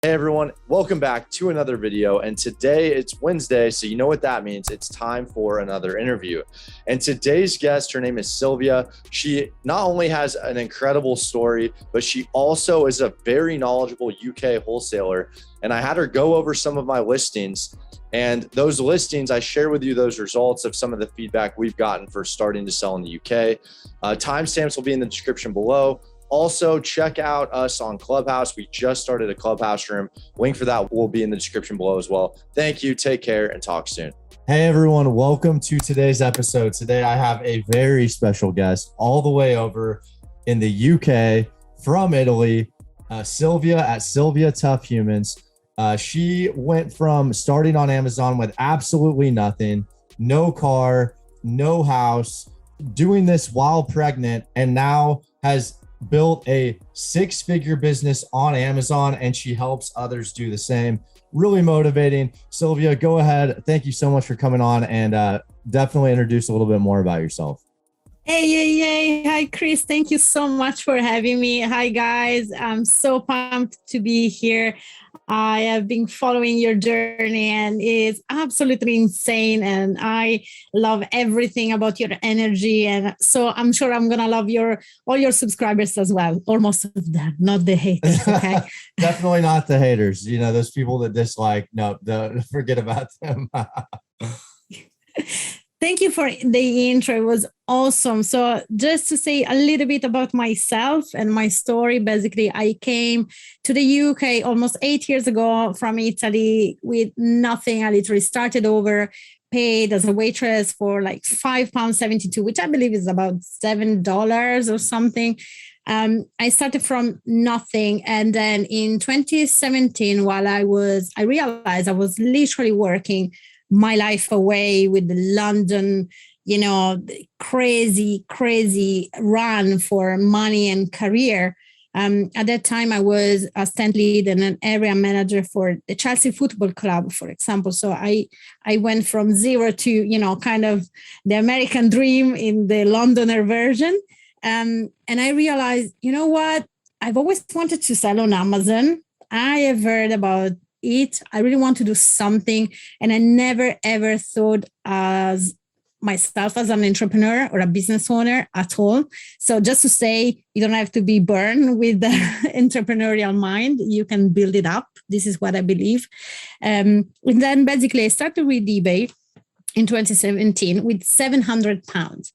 Hey everyone, welcome back to another video. And today it's Wednesday, so you know what that means. It's time for another interview. And today's guest, her name is Sylvia. She not only has an incredible story, but she also is a very knowledgeable UK wholesaler. And I had her go over some of my listings. And those listings, I share with you those results of some of the feedback we've gotten for starting to sell in the UK. Timestamps will be in the description below. Also, check out us on Clubhouse. We just started a Clubhouse room. Link for that will be in the description below as well. Thank you. Take care and talk soon. Hey, everyone. Welcome to today's episode. Today, I have a very special guest all the way over in the UK from Italy, Sylvia at Sylvia Tough Humans. She went from starting on Amazon with absolutely nothing, no car, no house, doing this while pregnant, and now has built a six-figure business on Amazon, and she helps others do the same. Really motivating. Sylvia, go ahead. Thank you so much for coming on, and definitely introduce a little bit more about yourself. Hey. Hi, Kris. Thank you so much for having me. Hi, guys. I'm so pumped to be here. I have been following your journey and it's absolutely insane. And I love everything about your energy. And so I'm sure I'm going to love all your subscribers as well, or most of them, not the haters. Okay. Definitely not the haters. You know, those people that dislike, forget about them. Thank you for the intro. It was awesome. So just to say a little bit about myself and my story, basically, I came to the UK almost 8 years ago from Italy with nothing. I literally started over, paid as a waitress for like £5.72, which I believe is about $7 or something. I started from nothing. And then in 2017, while I realized I was literally working my life away with the London, the crazy run for money and career. At that time, I was a stand lead and an area manager for the Chelsea Football Club, for example. So I went from zero to, kind of the American dream in the Londoner version. And I realized, you know what? I've always wanted to sell on Amazon. I have heard about it. I really want to do something. And I never, ever thought as myself as an entrepreneur or a business owner at all. So just to say, you don't have to be born with the entrepreneurial mind. You can build it up. This is what I believe. And then basically I started with eBay in 2017 with £700.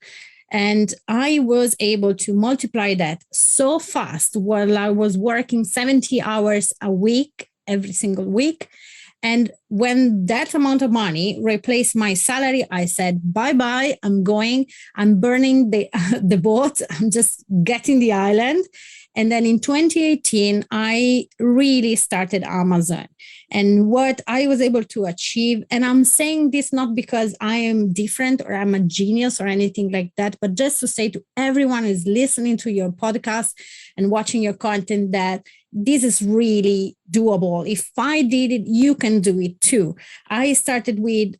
And I was able to multiply that so fast while I was working 70 hours a week, every single week. And when that amount of money replaced my salary, I said, bye-bye, I'm burning the boat. I'm just getting the island. And then in 2018, I really started Amazon. And what I was able to achieve, and I'm saying this not because I am different or I'm a genius or anything like that, but just to say to everyone who's listening to your podcast and watching your content that this is really doable. If I did it, you can do it too. I started with,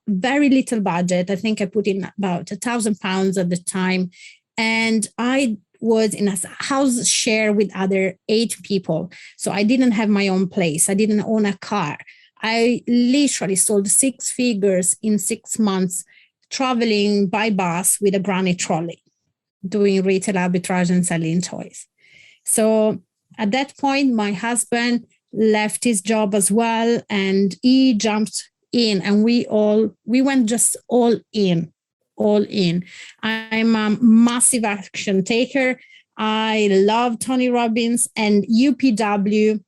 very little budget. I think I put in about £1,000 at the time. And I was in a house share with other 8 people. So I didn't have my own place. I didn't own a car. I literally sold 6 figures in 6 months, traveling by bus with a granny trolley, doing retail arbitrage and selling toys. So at that point, my husband left his job as well, and he jumped in, and we went just all in. I'm a massive action taker. I love Tony Robbins, and UPW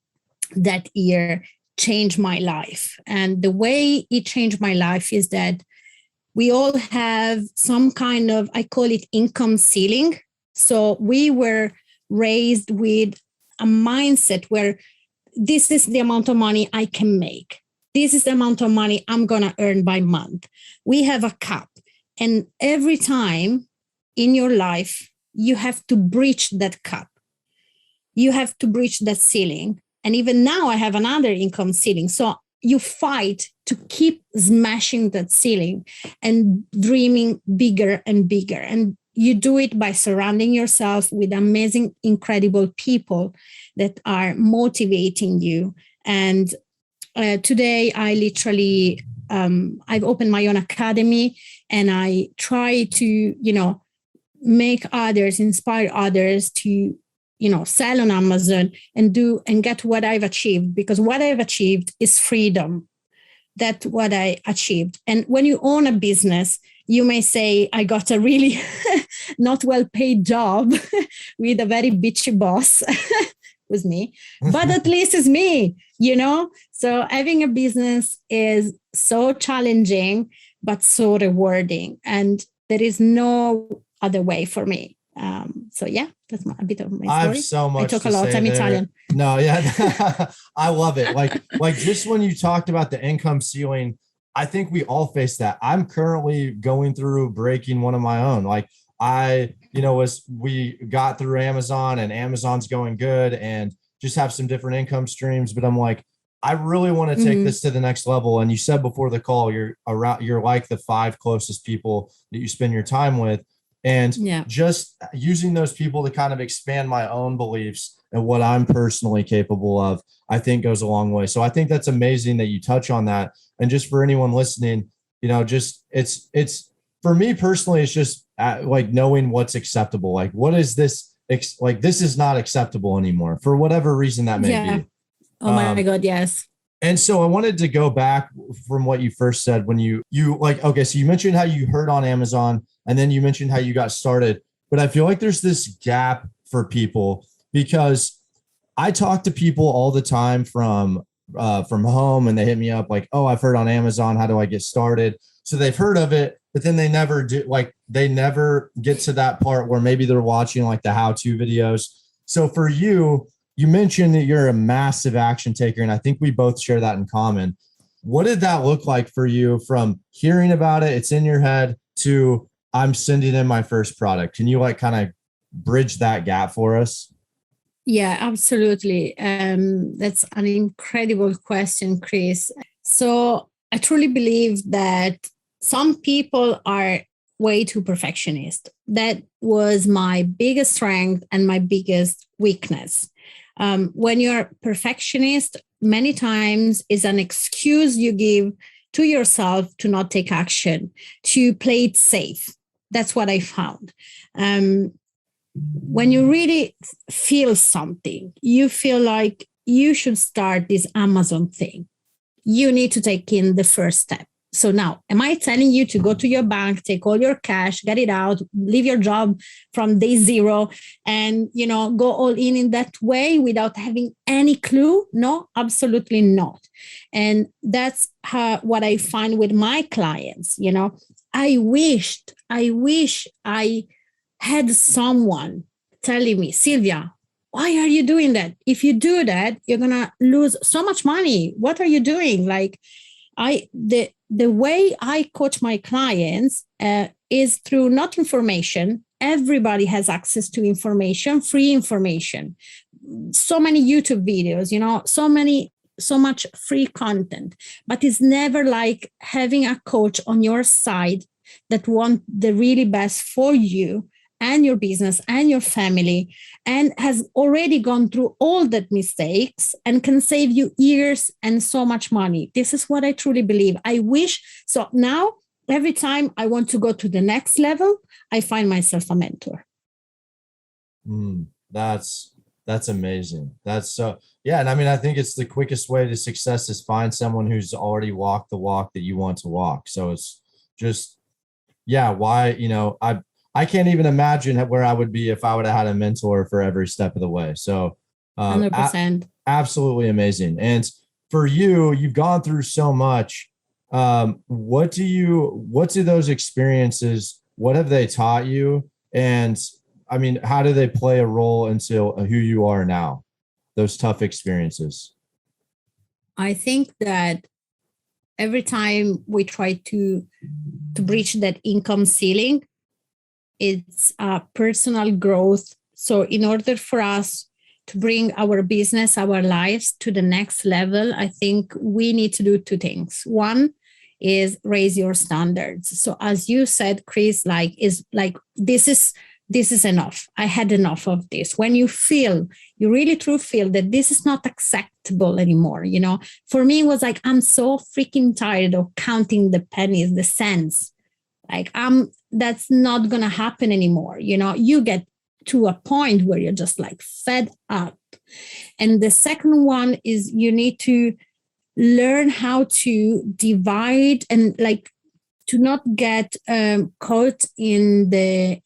that year changed my life. And the way it changed my life is that we all have some kind of, I call it income ceiling. So we were raised with a mindset where this is the amount of money I can make. This is the amount of money I'm going to earn by month. We have a cap. And every time in your life, you have to breach that cap. You have to breach that ceiling. And even now I have another income ceiling. So you fight to keep smashing that ceiling and dreaming bigger and bigger. And you do it by surrounding yourself with amazing, incredible people that are motivating you And today I literally, I've opened my own academy, and I try to, make others, inspire others to, sell on Amazon and get what I've achieved, because what I've achieved is freedom. That's what I achieved. And when you own a business, you may say, I got a really not well paid job with a very bitchy boss. Was me, but at least it's me, So having a business is so challenging, but so rewarding. And there is no other way for me. So yeah, that's a bit of my story. I have so much I talk a lot. I'm there. Italian. No, yeah. I love it. Like just when you talked about the income ceiling, I think we all face that. I'm currently going through breaking one of my own. Like as we got through Amazon, and Amazon's going good, and just have some different income streams. But I'm like, I really want to take this to the next level. And you said before the call, you're like the 5 closest people that you spend your time with. And just using those people to kind of expand my own beliefs and what I'm personally capable of, I think goes a long way. So I think that's amazing that you touch on that. And just for anyone listening, just it's for me personally, it's just like knowing what's acceptable. Like, what is this? Like, this is not acceptable anymore for whatever reason that may be. Oh my God. Yes. And so I wanted to go back from what you first said when you okay, so you mentioned how you heard on Amazon, and then you mentioned how you got started, but I feel like there's this gap for people, because I talk to people all the time from home, and they hit me up like, oh, I've heard on Amazon, how do I get started? So they've heard of it, but then they never do, they never get to that part where maybe they're watching like the how-to videos. So for you, you mentioned that you're a massive action taker, and I think we both share that in common. What did that look like for you from hearing about it, it's in your head, to I'm sending in my first product? Can you kind of bridge that gap for us? Yeah, absolutely. That's an incredible question, Kris. So I truly believe that some people are way too perfectionist. That was my biggest strength and my biggest weakness. When you're perfectionist, many times is an excuse you give to yourself to not take action, to play it safe. That's what I found. When you really feel something, you feel like you should start this Amazon thing, you need to take in the first step. So now, am I telling you to go to your bank, take all your cash, get it out, leave your job from day zero, and go all in that way without having any clue? No, absolutely not. And that's what I find with my clients. I wish I had someone telling me, Sylvia, why are you doing that? If you do that, you're gonna lose so much money. What are you doing? The way I coach my clients is through not information. Everybody has access to information, free information. So many YouTube videos, so much free content. But it's never like having a coach on your side that want the really best for you and your business and your family, and has already gone through all that mistakes and can save you years and so much money. This is what I truly believe. I wish. So now, every time I want to go to the next level, I find myself a mentor. That's amazing. That's so, yeah. And I mean, I think it's the quickest way to success is find someone who's already walked the walk that you want to walk. So it's just, yeah, why, I can't even imagine where I would be if I would have had a mentor for every step of the way. So 100%. Absolutely amazing. And for you, you've gone through so much. What do those experiences, what have they taught you? And I mean, how do they play a role into who you are now, those tough experiences? I think that every time we try to breach that income ceiling, it's a personal growth. So in order for us to bring our business, our lives to the next level, I think we need to do 2 things. One is raise your standards. So as you said, Kris, this is this is enough. I had enough of this. When you really truly feel that this is not acceptable anymore, for me, it was like, I'm so freaking tired of counting the pennies, the cents. Like, that's not going to happen anymore. You get to a point where you're just like fed up. And the second one is you need to learn how to divide and like to not get caught in the,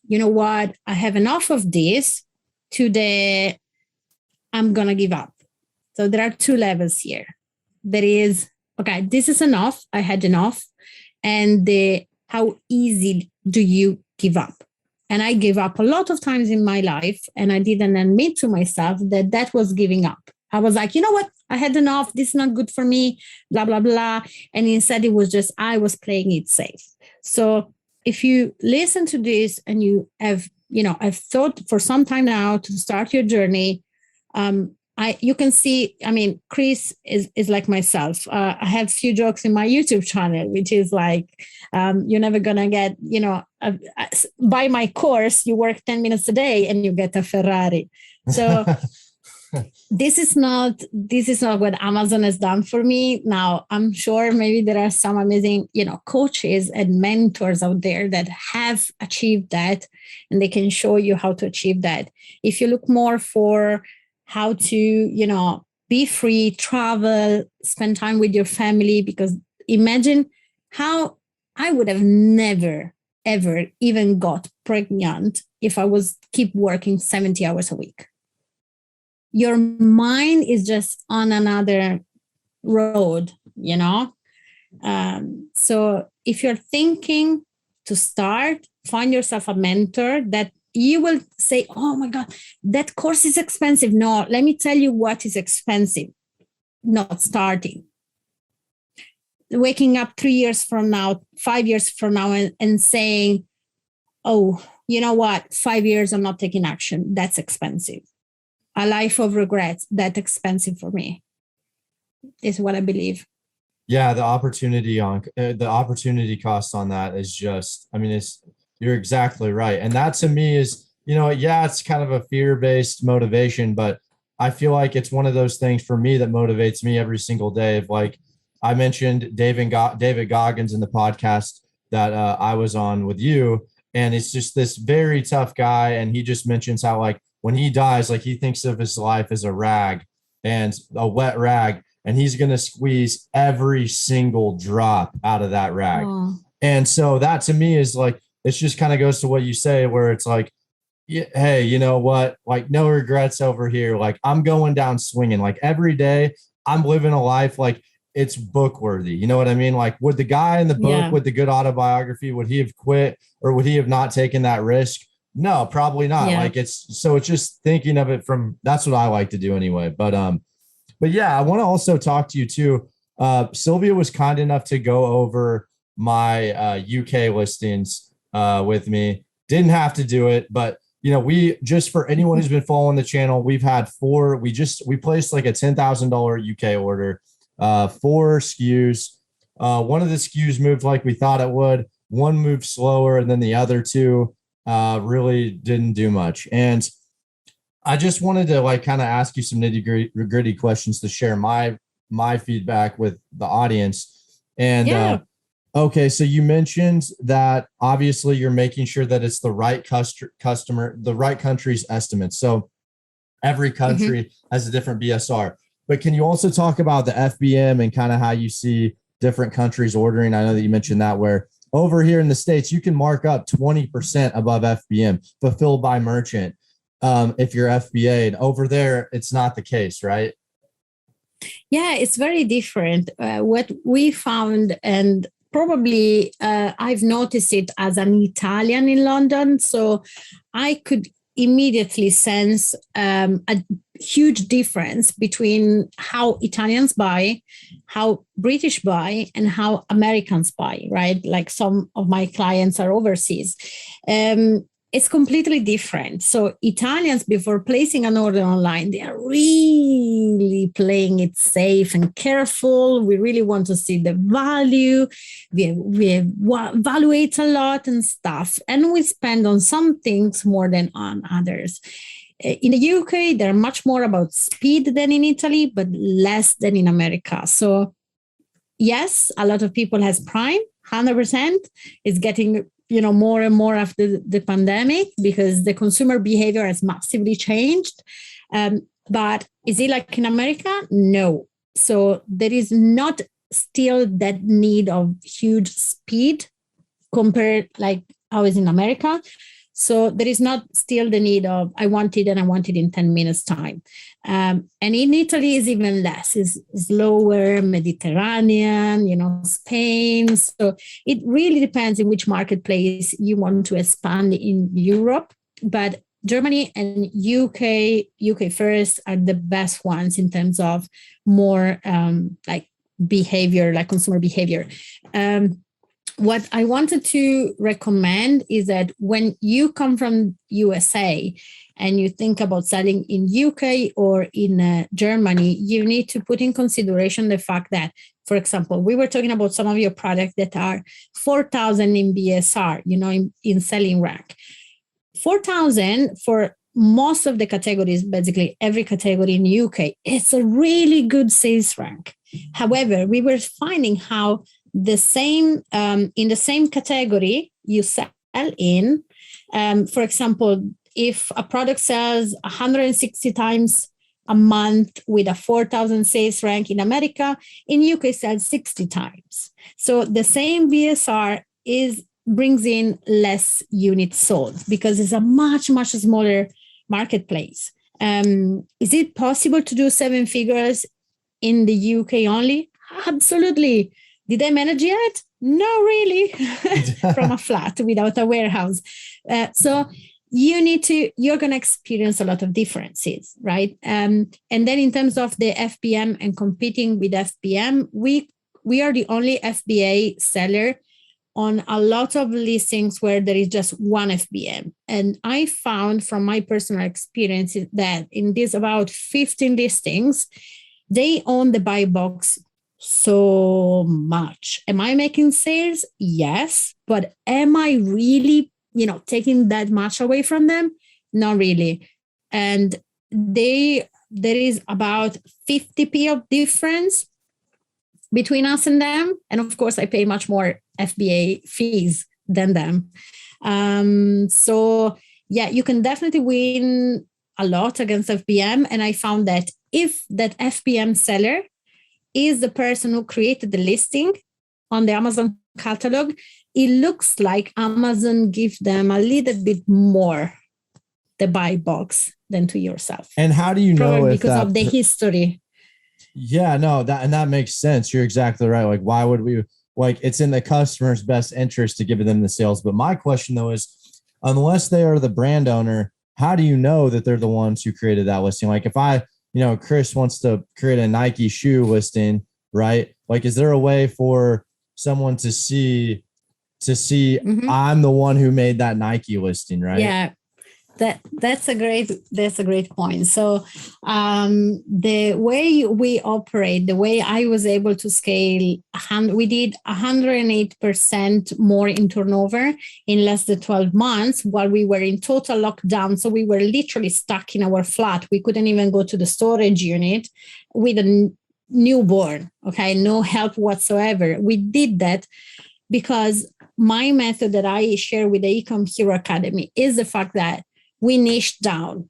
I have enough of this, to the, I'm going to give up. So there are two levels here. There is, okay, this is enough. I had enough. And how easy do you give up? And I gave up a lot of times in my life, and I didn't admit to myself that was giving up. I was like, you know what? I had enough. This is not good for me, blah, blah, blah. And instead it was just, I was playing it safe. So if you listen to this and you have, I've thought for some time now to start your journey, you can see, Kris is like myself. I have few jokes in my YouTube channel, which is like, you're never going to get, buy my course, you work 10 minutes a day and you get a Ferrari. So this is not what Amazon has done for me. Now, I'm sure maybe there are some amazing, coaches and mentors out there that have achieved that, and they can show you how to achieve that. If you look more for how to, be free, travel, spend time with your family, because imagine how I would have never, ever even got pregnant if I was keep working 70 hours a week. Your mind is just on another road, So if you're thinking to start, find yourself a mentor that you will say, oh my God, that course is expensive. No, let me tell you what is expensive. Not starting. Waking up 3 years from now, 5 years from now, and saying, oh, you know what? 5 years, I'm not taking action. That's expensive. A life of regrets, that's expensive for me, is what I believe. Yeah, the opportunity cost on that is just, you're exactly right. And that to me is, it's kind of a fear-based motivation, but I feel like it's one of those things for me that motivates me every single day. Of like, I mentioned David Goggins in the podcast that I was on with you, and it's just this very tough guy. And he just mentions how, like, when he dies, like, he thinks of his life as a rag, and a wet rag, and he's going to squeeze every single drop out of that rag. Oh. And so that to me is like, it just kind of goes to what you say, where it's like, hey, you know what? Like, no regrets over here. Like, I'm going down swinging. Like, every day I'm living a life like it's book worthy. You know what I mean? Like, would the guy in the book with the good autobiography, would he have quit, or would he have not taken that risk? No, probably not. Yeah. Like, it's just thinking of it from, that's what I like to do anyway. But yeah, I want to also talk to you too. Sylvia was kind enough to go over my UK listings with me. Didn't have to do it, but we just, for anyone who's been following the channel, we've had we placed like a $10,000 UK order, 4 SKUs. One of the SKUs moved like we thought it would. One moved slower, and then the other two really didn't do much. And I just wanted to like kind of ask you some nitty-gritty questions to share my feedback with the audience. And okay, so you mentioned that obviously you're making sure that it's the right customer, the right country's estimates. So every country has a different BSR. But can you also talk about the FBM and kind of how you see different countries ordering? I know that you mentioned that, where over here in the States, you can mark up 20% above FBM, fulfilled by merchant, if you're FBA. And over there, it's not the case, right? Yeah, it's very different. What we found, and probably I've noticed it as an Italian in London, so I could immediately sense a huge difference between how Italians buy, how British buy, and how Americans buy, right? Like, some of my clients are overseas. it's completely different. So Italians, before placing an order online, they are really playing it safe and careful. We really want to see the value. We evaluate a lot and stuff. And we spend on some things more than on others. In the UK, they're much more about speed than in Italy, but less than in America. So yes, a lot of people has Prime, 100%. It's getting more and more after the pandemic because the consumer behavior has massively changed. But is it like in America? No. So there is not still that need of huge speed compared like how is in America. So there is not still the need of I want it and I want it in 10 minutes time. And in Italy is even less, is lower, Mediterranean, Spain. So it really depends in which marketplace you want to expand in Europe. But Germany and UK first are the best ones in terms of more like behavior, like consumer behavior. What I wanted to recommend is that when you come from USA and you think about selling in UK or in Germany, you need to put in consideration the fact that, for example, we were talking about some of your products that are 4,000 in BSR, in selling rank. 4,000 for most of the categories, basically every category in UK, it's a really good sales rank. However, we were finding how in the same category you sell in, for example, if a product sells 160 times a month with a 4,000 sales rank in America, in UK sells 60 times. So the same BSR brings in less units sold because it's a much, much smaller marketplace. Is it possible to do 7 figures in the UK only? Absolutely. Did I manage it? No, really, from a flat without a warehouse. So you're going to experience a lot of differences, right? And then in terms of the FBM and competing with FBM, we are the only FBA seller on a lot of listings where there is just one FBM. And I found from my personal experience that in these about 15 listings, they own the buy box so much. Am I making sales? Yes. But am I really, taking that much away from them? Not really. And there is about 50p of difference between us and them. And of course, I pay much more FBA fees than them. So yeah, you can definitely win a lot against FBM. And I found that if that FBM seller is the person who created the listing on the Amazon catalog, it looks like Amazon gives them a little bit more the buy box than to yourself. And how do you know? Probably because of the history. Yeah, no, that makes sense. You're exactly right. Like, why would we? Like, it's in the customer's best interest to give them the sales. But my question though is, unless they are the brand owner, how do you know that they're the ones who created that listing? Like, if Kris wants to create a Nike shoe listing, right? Like, is there a way for someone to see mm-hmm. I'm the one who made that Nike listing, right? Yeah, that's a great point. So the way we operate, the way I was able to scale, we did 108% more in turnover in less than 12 months while we were in total lockdown. So we were literally stuck in our flat. We couldn't even go to the storage unit with a newborn, okay? No help whatsoever. We did that because my method that I share with the Ecom Hero Academy is the fact that we niche down.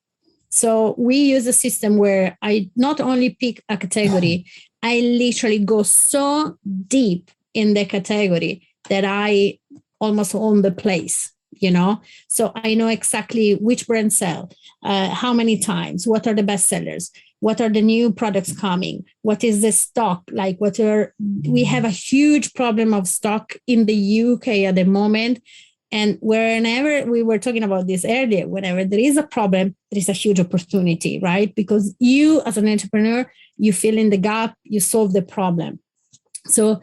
So we use a system where I not only pick a category, I literally go so deep in the category that I almost own the place, So I know exactly which brands sell, how many times, what are the best sellers, what are the new products coming, what is the stock, like we have a huge problem of stock in the UK at the moment. And whenever we were talking about this earlier, whenever there is a problem, there is a huge opportunity, right? Because you as an entrepreneur, you fill in the gap, you solve the problem. So,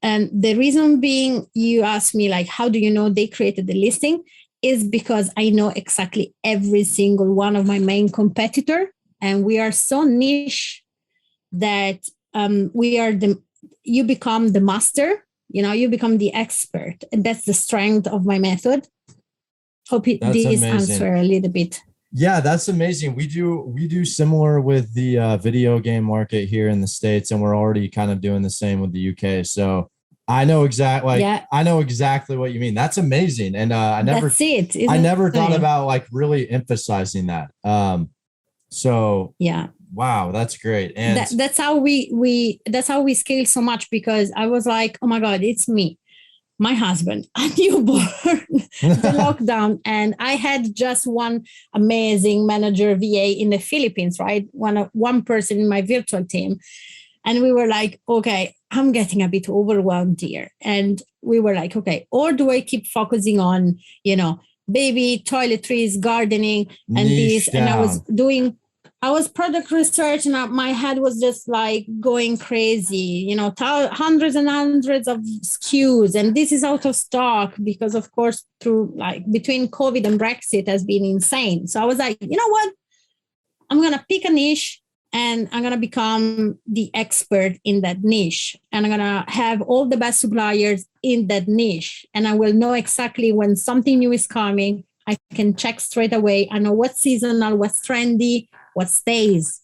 and the reason being, you asked me, like, how do you know they created the listing? is because I know exactly every single one of my main competitor, and we are so niche that you become the master, you become the expert, and that's the strength of my method. Hope this answer a little bit. Yeah, that's amazing. We do similar with the video game market here in the States, and we're already kind of doing the same with the UK. So I know exactly what you mean. That's amazing. And I never thought about like really emphasizing that. So yeah. Wow, that's great. And that's how we scale so much, because I was like, oh my God, it's me, my husband, a newborn, the lockdown. And I had just one amazing manager VA in the Philippines, right? One person in my virtual team. And we were like, okay, I'm getting a bit overwhelmed here. And we were like, okay, or do I keep focusing on, baby, toiletries, gardening, and this? Down. And I was product research, and my head was just like going crazy, hundreds and hundreds of SKUs, and this is out of stock because, of course, between COVID and Brexit has been insane. So I was like, you know what? I'm going to pick a niche, and I'm going to become the expert in that niche. And I'm going to have all the best suppliers in that niche. And I will know exactly when something new is coming. I can check straight away. I know what's seasonal, what's trendy, what stays.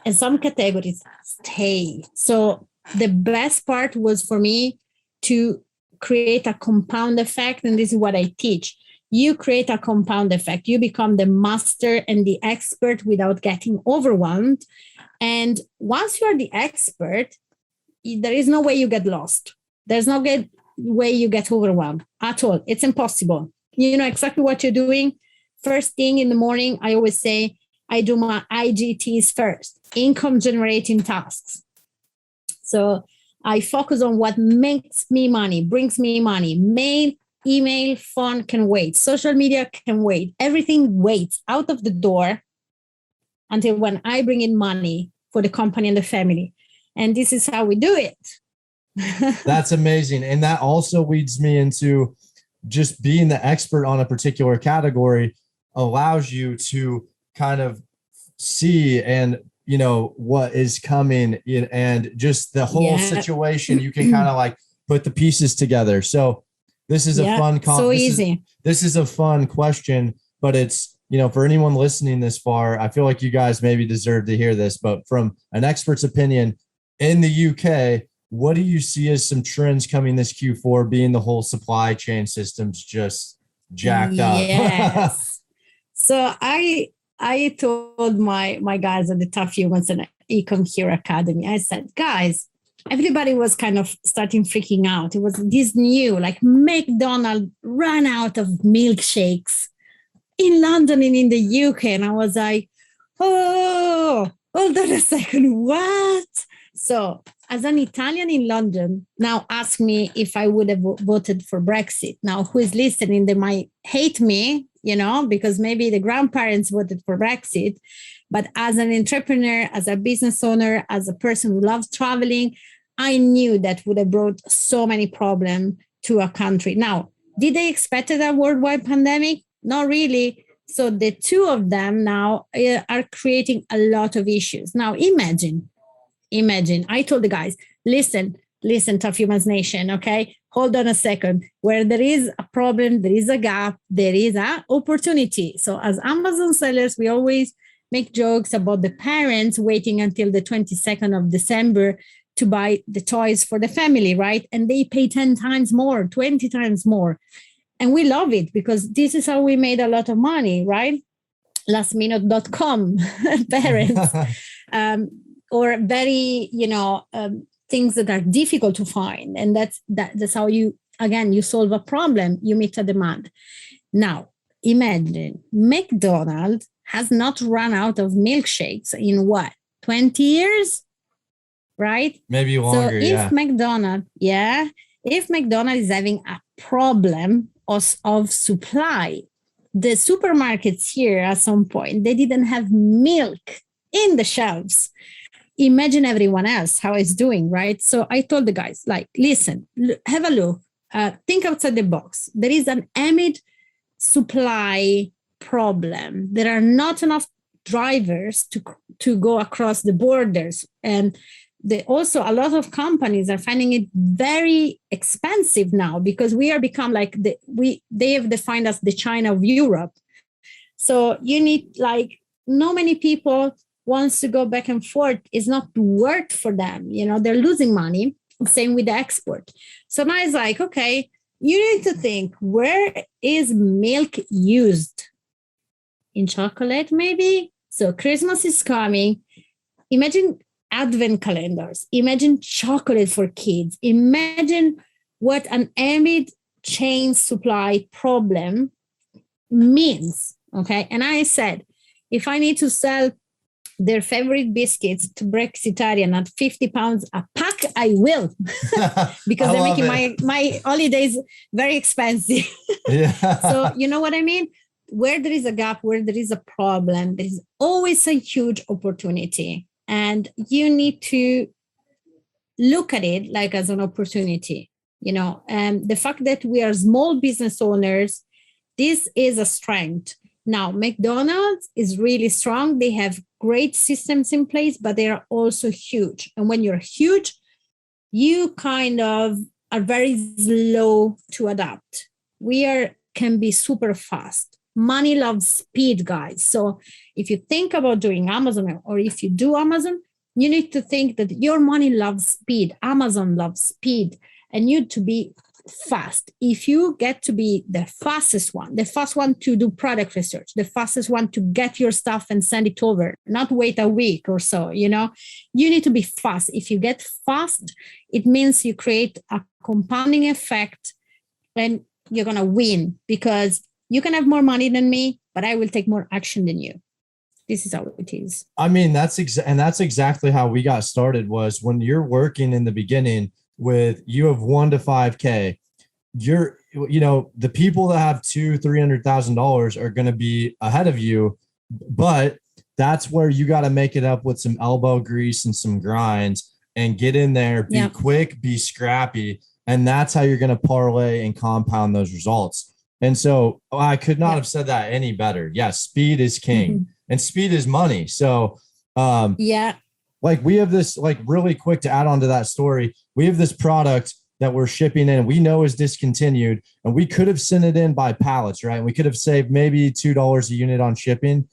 And some categories stay. So the best part was for me to create a compound effect. And this is what I teach. You create a compound effect. You become the master and the expert without getting overwhelmed. And once you are the expert, there is no way you get lost. There's no way you get overwhelmed at all. It's impossible. You know exactly what you're doing. First thing in the morning, I always say, I do my IGTs first, income generating tasks. So I focus on what makes me money, brings me money. Mail, email, phone can wait. Social media can wait. Everything waits out of the door until when I bring in money for the company and the family. And this is how we do it. That's amazing. And that also leads me into just being the expert on a particular category allows you to kind of see and what is coming in, and just the whole situation. You can kind of like put the pieces together. So this is a fun this is a fun question, but it's for anyone listening this far, I feel like you guys maybe deserve to hear this, but from an expert's opinion in the UK, what do you see as some trends coming this Q4, being the whole supply chain systems just jacked up? Yes. So I told my guys at the Tough Humans and Ecom Hero Academy, I said, guys, everybody was kind of starting freaking out. It was this new, like McDonald's ran out of milkshakes in London and in the UK. And I was like, oh, hold on a second, what? So as an Italian in London, now ask me if I would have voted for Brexit. Now, who is listening, they might hate me, because maybe the grandparents voted for Brexit. But as an entrepreneur, as a business owner, as a person who loves traveling, I knew that would have brought so many problems to a country. Now, did they expect a worldwide pandemic? Not really. So the two of them now are creating a lot of issues. Now, imagine, I told the guys, listen, Tough Humans Nation, okay? Hold on a second. Where there is a problem, there is a gap, there is an opportunity. So as Amazon sellers, we always make jokes about the parents waiting until the 22nd of December to buy the toys for the family, right? And they pay 10 times more, 20 times more. And we love it because this is how we made a lot of money, right? Lastminute.com parents. Or very, things that are difficult to find. And that's how you solve a problem, you meet a demand. Now, imagine McDonald's has not run out of milkshakes in 20 years, right? Maybe longer, so if McDonald's is having a problem of supply, the supermarkets here at some point, they didn't have milk in the shelves. Imagine everyone else, how it's doing, right? So I told the guys, listen, have a look, think outside the box. There is an amid supply problem. There are not enough drivers to go across the borders, and also a lot of companies are finding it very expensive now, because we are become like they have defined as the China of Europe. So you need, like, no many people wants to go back and forth. It's not worth for them. They're losing money. Same with the export. So now it's like, okay, you need to think, where is milk used? In chocolate, maybe? So Christmas is coming. Imagine advent calendars. Imagine chocolate for kids. Imagine what an amid chain supply problem means. Okay. And I said, if I need to sell their favorite biscuits to Brexitarian at £50 a pack, I will, because they're making my holidays very expensive. Yeah. So you know what I mean? Where there is a gap, where there is a problem, there is always a huge opportunity. And you need to look at it like as an opportunity, and the fact that we are small business owners, this is a strength. Now, McDonald's is really strong. They have great systems in place, but they are also huge. And when you're huge, you kind of are very slow to adapt. Can be super fast. Money loves speed, guys. So if you think about doing Amazon, or if you do Amazon, you need to think that your money loves speed. Amazon loves speed, and you need to be fast. If you get to be the fastest one, the fast one to do product research, the fastest one to get your stuff and send it over, not wait a week or so, you need to be fast. If you get fast, it means you create a compounding effect, and you're going to win, because you can have more money than me, but I will take more action than you. This is how it is. I mean, that's exactly how we got started. Was when you're working in the beginning with, you have 1 to 5K, the people that have $200,000-$300,000 are going to be ahead of you, but that's where you got to make it up with some elbow grease and some grinds, and get in there, be quick, be scrappy. And that's how you're going to parlay and compound those results. And so I could not have said that any better. Yeah. Speed is king, and speed is money. So, like, we have this, like, really quick to add on to that story. We have this product that we're shipping in, we know is discontinued, and we could have sent it in by pallets, right? And we could have saved maybe $2 a unit on shipping,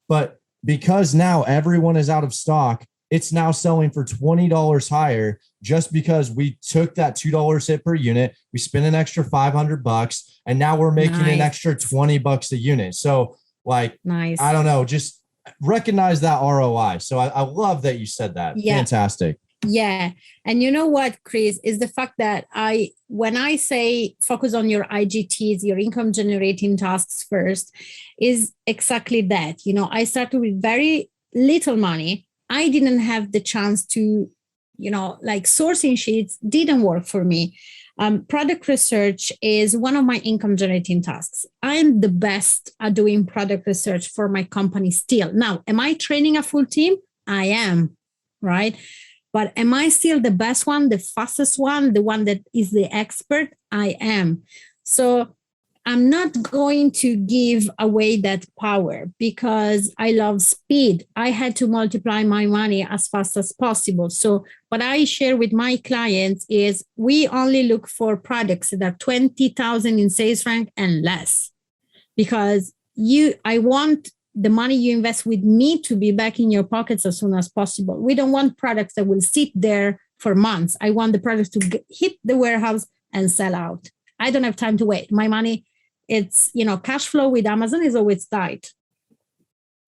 but because now everyone is out of stock, it's now selling for $20 higher, just because we took that $2 hit per unit. We spent an extra $500, and now we're making an extra $20 a unit. So, like, I don't know, just recognize that ROI. So I love that you said that. Yeah. Fantastic. Yeah. And you know what, Kris, is the fact that when I say focus on your IGTs, your income generating tasks first, is exactly that. I started with very little money. I didn't have the chance to, like, sourcing sheets didn't work for me. Product research is one of my income generating tasks. I'm the best at doing product research for my company still. Now, am I training a full team? I am, right? But am I still the best one, the fastest one, the one that is the expert? I am. So I'm not going to give away that power, because I love speed. I had to multiply my money as fast as possible. So what I share with my clients is, we only look for products that are 20,000 in sales rank and less, because I want the money you invest with me to be back in your pockets as soon as possible. We don't want products that will sit there for months. I want the products to hit the warehouse and sell out. I don't have time to wait. My money, it's, cash flow with Amazon is always tight.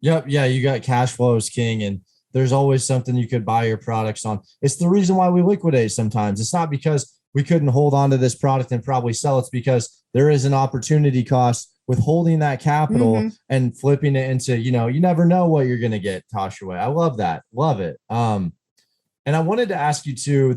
Yep. Yeah. You got cash flow is king, and there's always something you could buy your products on. It's the reason why we liquidate sometimes. It's not because we couldn't hold on to this product and probably sell. It's because there is an opportunity cost with holding that capital and flipping it into, you never know what you're going to get, Toshua. I love that. Love it. And I wanted to ask you too,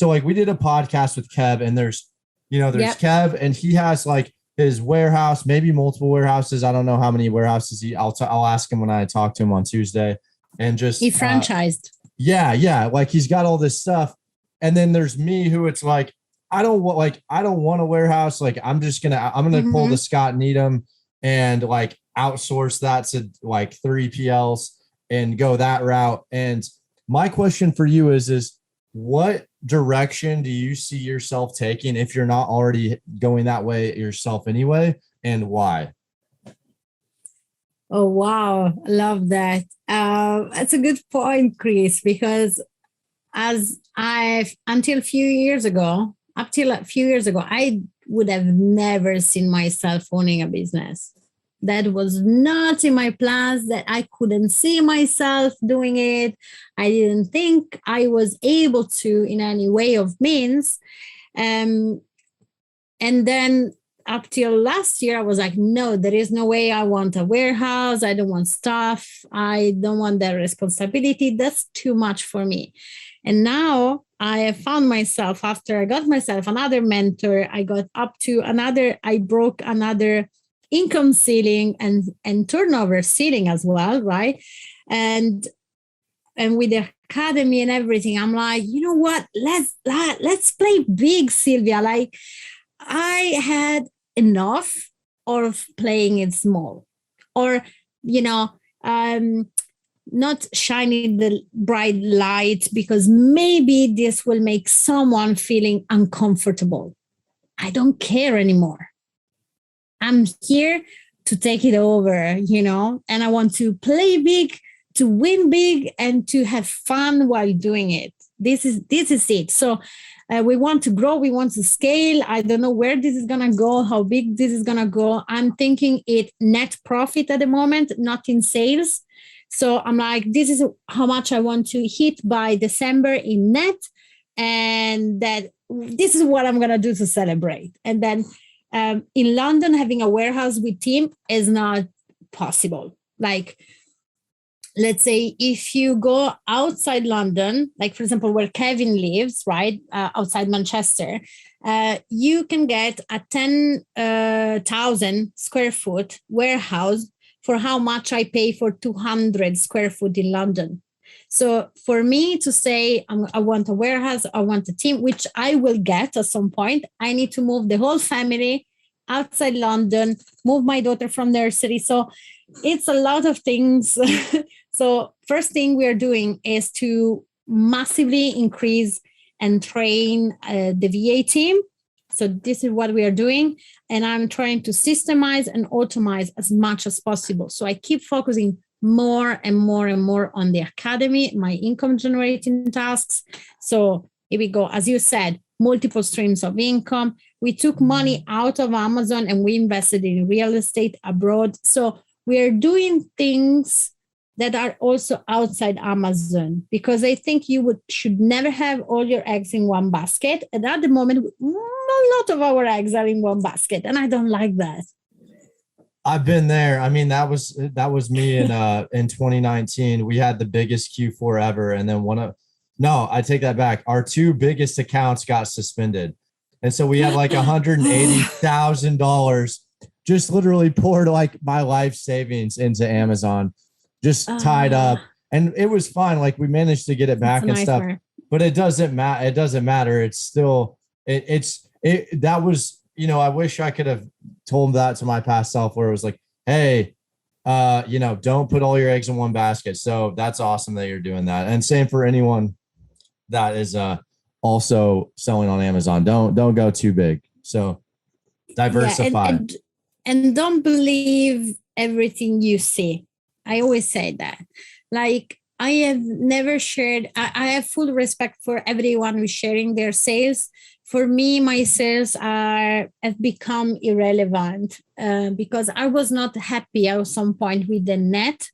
like, we did a podcast with Kev, and there's Kev, and he has, like, his warehouse, maybe multiple warehouses. I don't know how many warehouses I'll ask him when I talk to him on Tuesday. And just he franchised. Yeah. Like, he's got all this stuff. And then there's me, who it's like, I don't want a warehouse. Like I'm gonna pull the Scott Needham and like outsource that to like 3PLs and go that route. And my question for you is what direction do you see yourself taking if you're not already going that way yourself anyway, and why? Oh, wow. I love that. That's a good point, Kris, because until a few years ago, I would have never seen myself owning a business. That was not in my plans, that I couldn't see myself doing it. I didn't think I was able to in any way of means. And then up till last year, I was like, no, there is no way. I want a warehouse. I don't want staff. I don't want that responsibility. That's too much for me. And now I have found myself, after I got myself another mentor, I broke another income ceiling and turnover ceiling as well, right? And with the academy and everything, I'm like, you know what? Let's play big, Sylvia. Like, I had enough of playing it small, or not shining the bright light, because maybe this will make someone feeling uncomfortable. I don't care anymore. I'm here to take it over, and I want to play big, to win big, and to have fun while doing it. This is it. So we want to grow, we want to scale. I don't know where this is going to go, how big this is going to go. I'm thinking it net profit at the moment, not in sales. So I'm like, this is how much I want to hit by December in net. And that this is what I'm going to do to celebrate. And then in London, having a warehouse with team is not possible. Like, let's say if you go outside London, like for example, where Kevin lives, right, outside Manchester, you can get a 10,000 square foot warehouse for how much I pay for 200 square foot in London. So for me to say, I want a warehouse, I want a team, which I will get at some point, I need to move the whole family outside London, move my daughter from nursery. So it's a lot of things. So first thing we are doing is to massively increase and train the VA team. So this is what we are doing. And I'm trying to systemize and automate as much as possible. So I keep focusing more and more and more on the academy, my income generating tasks. So here we go. As you said, multiple streams of income. We took money out of Amazon and we invested in real estate abroad. So we are doing things that are also outside Amazon, because I think you should never have all your eggs in one basket. And at the moment, a lot of our eggs are in one basket, and I don't like that. I've been there. I mean, that was me in 2019. We had the biggest Q4 ever, and then I take that back. Our two biggest accounts got suspended, and so we had like $180,000 just literally poured like my life savings into Amazon, just tied up, and it was fine. Like we managed to get it back and stuff, but it doesn't matter. It doesn't matter. It's still, that was, I wish I could have told that to my past self, where it was like, hey, don't put all your eggs in one basket. So that's awesome that you're doing that. And same for anyone that is also selling on Amazon. Don't go too big. So diversify. Yeah, and don't believe everything you see. I always say that. Like, I have never shared, I have full respect for everyone who's sharing their sales. For me, my sales have become irrelevant because I was not happy at some point with the net,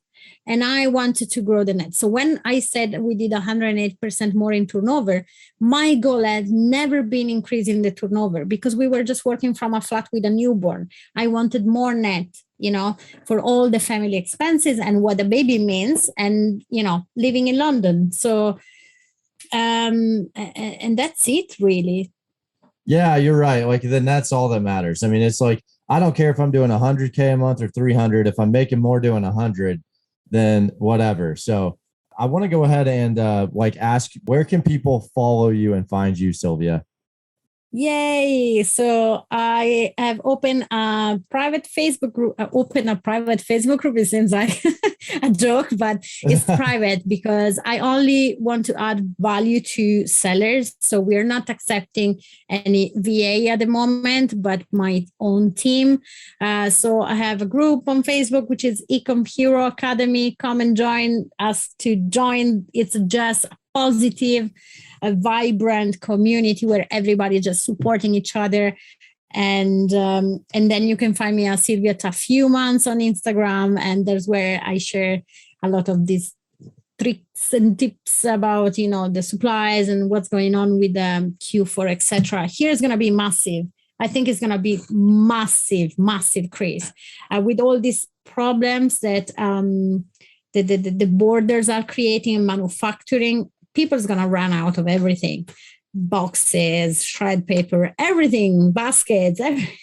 and I wanted to grow the net. So when I said we did 108% more in turnover, my goal had never been increasing the turnover, because we were just working from a flat with a newborn. I wanted more net, for all the family expenses and what the baby means, and, living in London. So, and that's it really. Yeah, you're right. Like, then that's all that matters. I mean, it's like, I don't care if I'm doing 100K a month or 300. If I'm making more doing 100, then whatever. So I want to go ahead and ask, where can people follow you and find you, Sylvia? Yay! So I have opened a private Facebook group. It seems like a joke, but it's private because I only want to add value to sellers. So we're not accepting any VA at the moment, but my own team. So I have a group on Facebook, which is Ecom Hero Academy. Come and join us to join. It's just positive, a vibrant community where everybody just supporting each other. And then you can find me at Sylvia Humans on Instagram, and there's where I share a lot of these tricks and tips about the supplies and what's going on with Q4, etc. Here's gonna be massive. I think it's gonna be massive, Kris, with all these problems that the borders are creating in manufacturing. People's going to run out of everything: boxes, shred paper, everything, baskets, everything,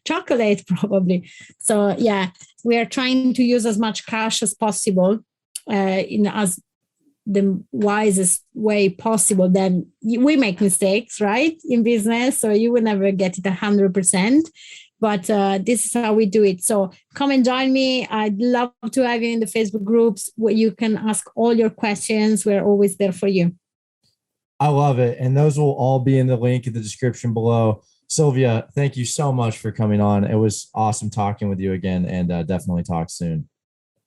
chocolate probably. So yeah, we are trying to use as much cash as possible as the wisest way possible. Then we make mistakes, right, in business. So you will never get it 100%. But this is how we do it. So come and join me. I'd love to have you in the Facebook groups where you can ask all your questions. We're always there for you. I love it. And those will all be in the link in the description below. Sylvia, thank you so much for coming on. It was awesome talking with you again, and definitely talk soon.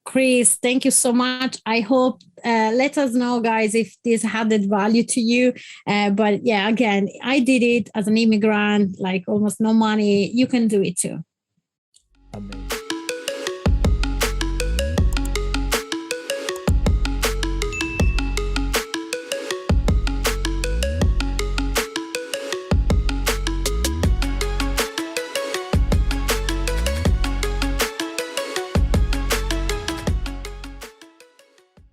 Kris, thank you so much. I hope, let us know, guys, if this added value to you. But yeah, again, I did it as an immigrant, like almost no money. You can do it too. Amazing.